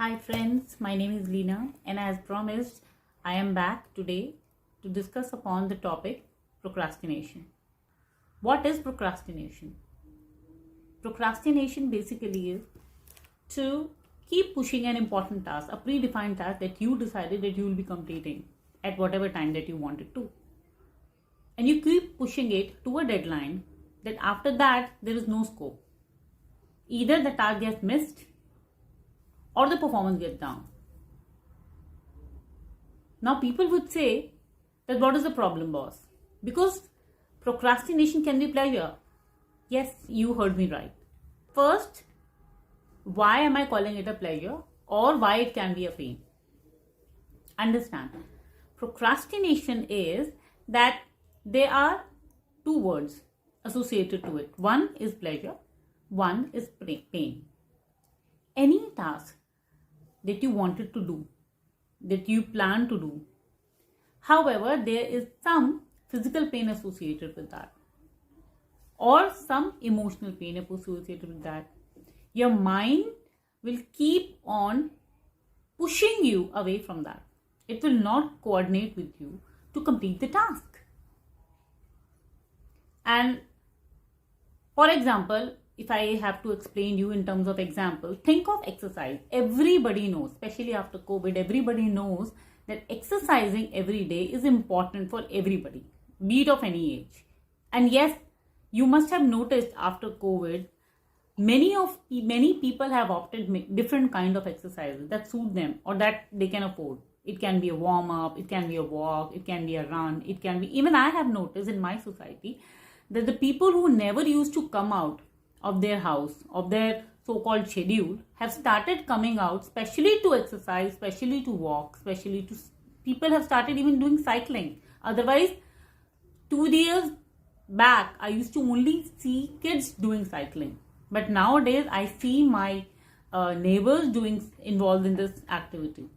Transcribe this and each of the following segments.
Hi friends, my name is Leenaa and as promised, I am back today to discuss upon the topic procrastination. What is procrastination? Procrastination basically is to keep pushing an important task, a predefined task that you decided that you will be completing at whatever time that you wanted to. And you keep pushing it to a deadline that after that there is no scope. Either the task gets missed or the performance gets down. Now people would say that what is the problem, boss? Because procrastination can be pleasure. Yes, you heard me right. First, why am I calling it a pleasure or why it can be a pain? Understand, procrastination is that there are two words associated to it. One is pleasure, one is pain. Any task that you wanted to do, that you plan to do. However, there is some physical pain associated with that or some emotional pain associated with that. Your mind will keep on pushing you away from that. It will not coordinate with you to complete the task. And for example, if I have to explain you in terms of example, think of exercise. Everybody knows, especially after COVID, everybody knows that exercising every day is important for everybody, be it of any age. And yes, you must have noticed after COVID, many people have opted different kind of exercises that suit them or that they can afford. It can be a warm up, it can be a walk, it can be a run, it can be, even I have noticed in my society that the people who never used to come out of their house, of their so-called schedule, have started coming out, especially to exercise, especially to walk, especially to, people have started even doing cycling. Otherwise, 2 years back, I used to only see kids doing cycling. But nowadays, I see my neighbors involved in this activity.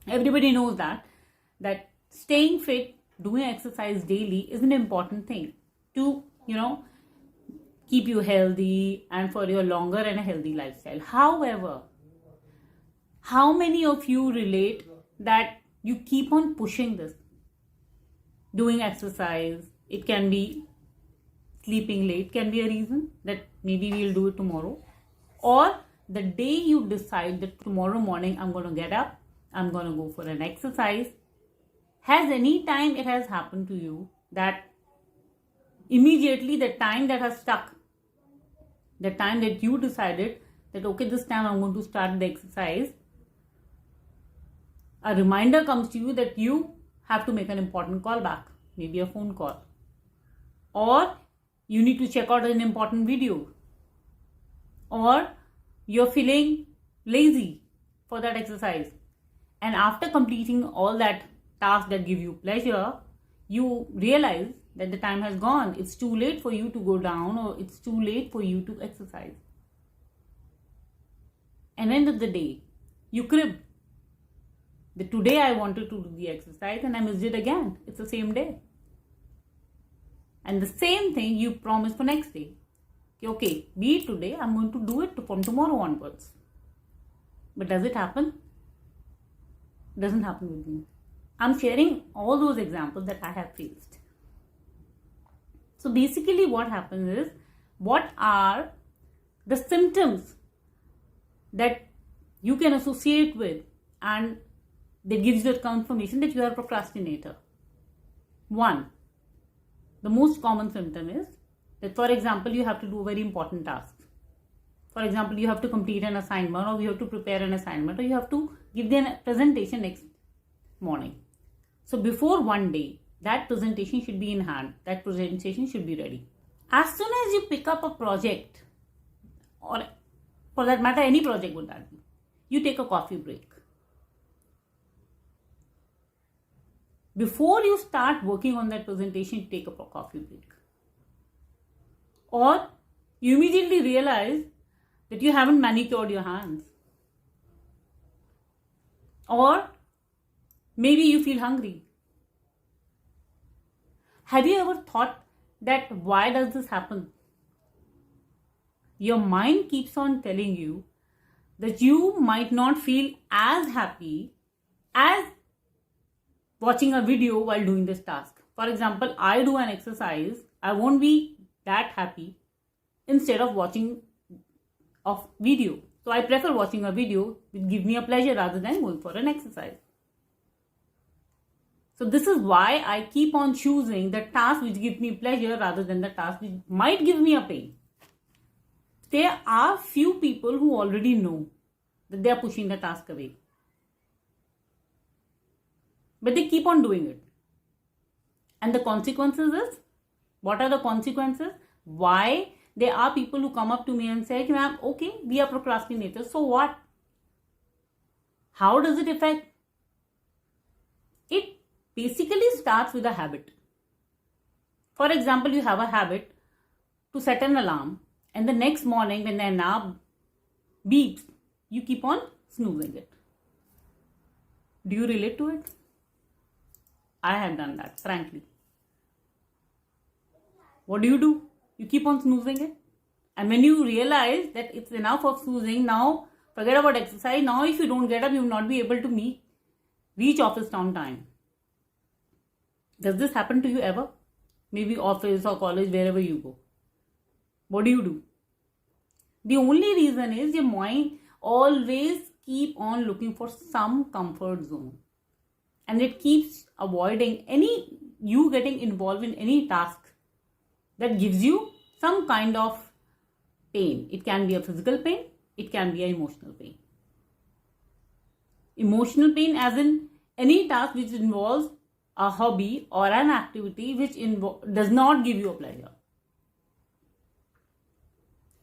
Everybody knows that staying fit, doing exercise daily is an important thing to, keep you healthy and for your longer and a healthy lifestyle. However, how many of you relate that you keep on pushing this? Doing exercise, it can be sleeping late, can be a reason that maybe we'll do it tomorrow. Or the day you decide that tomorrow morning I'm going to get up, I'm going to go for an exercise. Has any time it has happened to you that immediately the time that has stuck, the time that you decided that okay, this time I'm going to start the exercise, a reminder comes to you that you have to make an important call back, maybe a phone call, or you need to check out an important video, or you're feeling lazy for that exercise, and after completing all that task that give you pleasure, you realize that the time has gone. It's too late for you to go down or it's too late for you to exercise. And end of the day, you crib that today I wanted to do the exercise and I missed it again. It's the same day. And the same thing you promise for next day. Okay, be it today, I'm going to do it from tomorrow onwards. But does it happen? It doesn't happen with me. I'm sharing all those examples that I have faced. So basically what happens is, what are the symptoms that you can associate with and that gives you the confirmation that you are a procrastinator? One, the most common symptom is that, for example, you have to do a very important task. For example, you have to complete an assignment, or you have to prepare an assignment, or you have to give the presentation next morning. So before one day, that presentation should be in hand. That presentation should be ready. As soon as you pick up a project, or for that matter, any project would that be, you take a coffee break. Before you start working on that presentation, you take a coffee break. Or you immediately realize that you haven't manicured your hands. Or maybe you feel hungry. Have you ever thought that why does this happen? Your mind keeps on telling you that you might not feel as happy as watching a video while doing this task. For example, I do an exercise, I won't be that happy instead of watching a video. So I prefer watching a video which gives me a pleasure rather than going for an exercise. So this is why I keep on choosing the task which gives me pleasure rather than the task which might give me a pain. There are few people who already know that they are pushing the task away. But they keep on doing it. And the consequences is, what are the consequences? Why? There are people who come up to me and say, ma'am, okay, we are procrastinators, so what? How does it affect? It basically starts with a habit. For example, you have a habit to set an alarm, and the next morning when the alarm beeps, you keep on snoozing it. Do you relate to it? I have done that, frankly. What do? You keep on snoozing it. And when you realize that it's enough of snoozing, now forget about exercise. Now if you don't get up, you will not be able to reach office on time. Does this happen to you ever? Maybe office or college, wherever you go. What do? The only reason is your mind always keep on looking for some comfort zone. And it keeps avoiding you getting involved in any task that gives you some kind of pain. It can be a physical pain, it can be an emotional pain. Emotional pain as in any task which involves a hobby or an activity which does not give you a pleasure.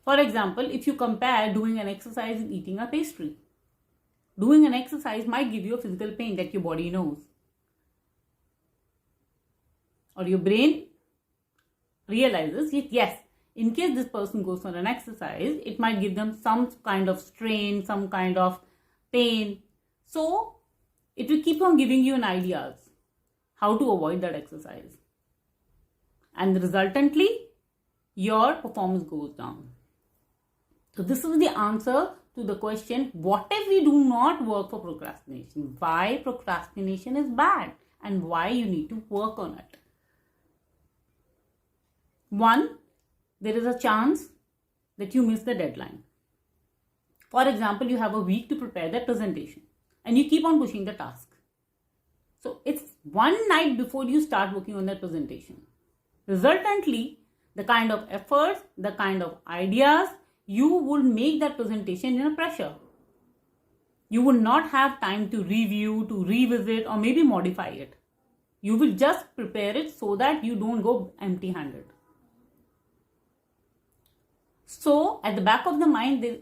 For example, if you compare doing an exercise and eating a pastry, doing an exercise might give you a physical pain that your body knows. Or your brain realizes, yes, in case this person goes for an exercise, it might give them some kind of strain, some kind of pain. So, it will keep on giving you ideas how to avoid that exercise. And resultantly, your performance goes down. So, this is the answer to the question, what if we do not work for procrastination? Why procrastination is bad and why you need to work on it. One, there is a chance that you miss the deadline. For example, you have a week to prepare that presentation and you keep on pushing the task. So it's one night before you start working on that presentation. Resultantly, the kind of efforts, the kind of ideas, you will make that presentation in a pressure. You will not have time to review, to revisit, or maybe modify it. You will just prepare it so that you don't go empty-handed. So, at the back of the mind, an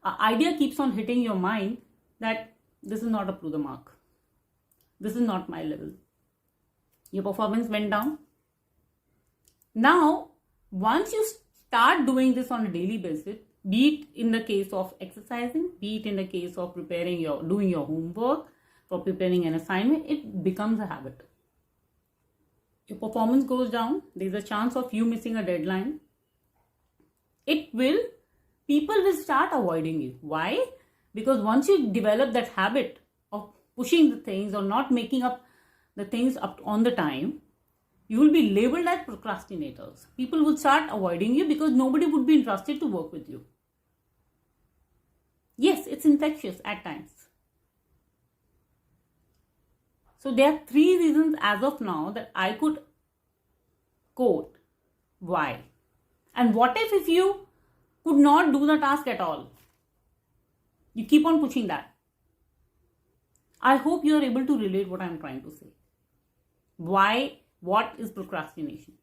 idea keeps on hitting your mind that this is not up to the mark. This is not my level. Your performance went down. Now, once you start doing this on a daily basis, be it in the case of exercising, be it in the case of doing your homework, for preparing an assignment, it becomes a habit. Your performance goes down. There's a chance of you missing a deadline. People will start avoiding you. Why? Because once you develop that habit of pushing the things or not making up the things up on the time, you will be labeled as procrastinators. People will start avoiding you because nobody would be interested to work with you. Yes, it's infectious at times. So there are 3 reasons as of now that I could quote why. And what if you could not do the task at all? You keep on pushing that. I hope you are able to relate what I am trying to say. Why? What is procrastination?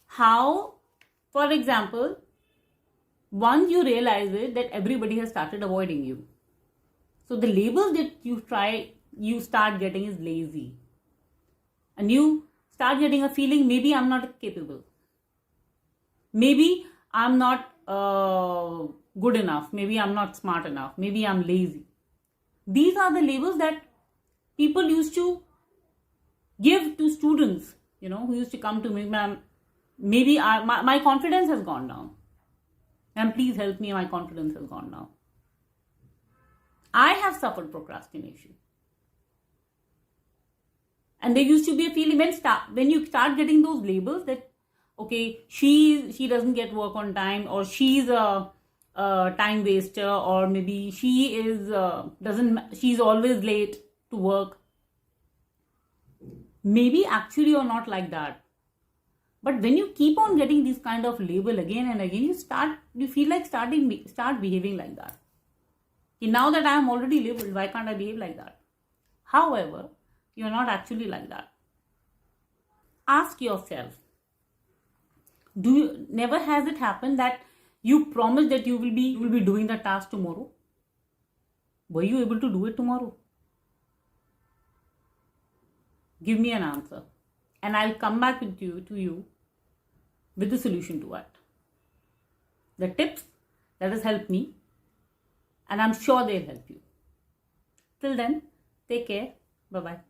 How, for example, once you realize it that everybody has started avoiding you. So the labels that you start getting is lazy. And you start getting a feeling, maybe I'm not capable. Maybe I'm not good enough. Maybe I'm not smart enough. Maybe I'm lazy. These are the labels that people used to give to students, who used to come to me, ma'am, maybe my confidence has gone down. And please help me, my confidence has gone now. I have suffered procrastination. And there used to be a feeling when you start getting those labels that, okay, she doesn't get work on time, or she's a time waster, or maybe she is she's always late to work. Maybe actually you're not like that. But when you keep on getting this kind of label again and again, you feel like start behaving like that. Now that I am already labeled, why can't I behave like that? However, you're not actually like that. Ask yourself, never has it happened that you promised that you will be doing the task tomorrow? Were you able to do it tomorrow? Give me an answer, and I'll come back to you with the solution to it. The tips that has helped me, and I'm sure they'll help you. Till then, take care. Bye-bye.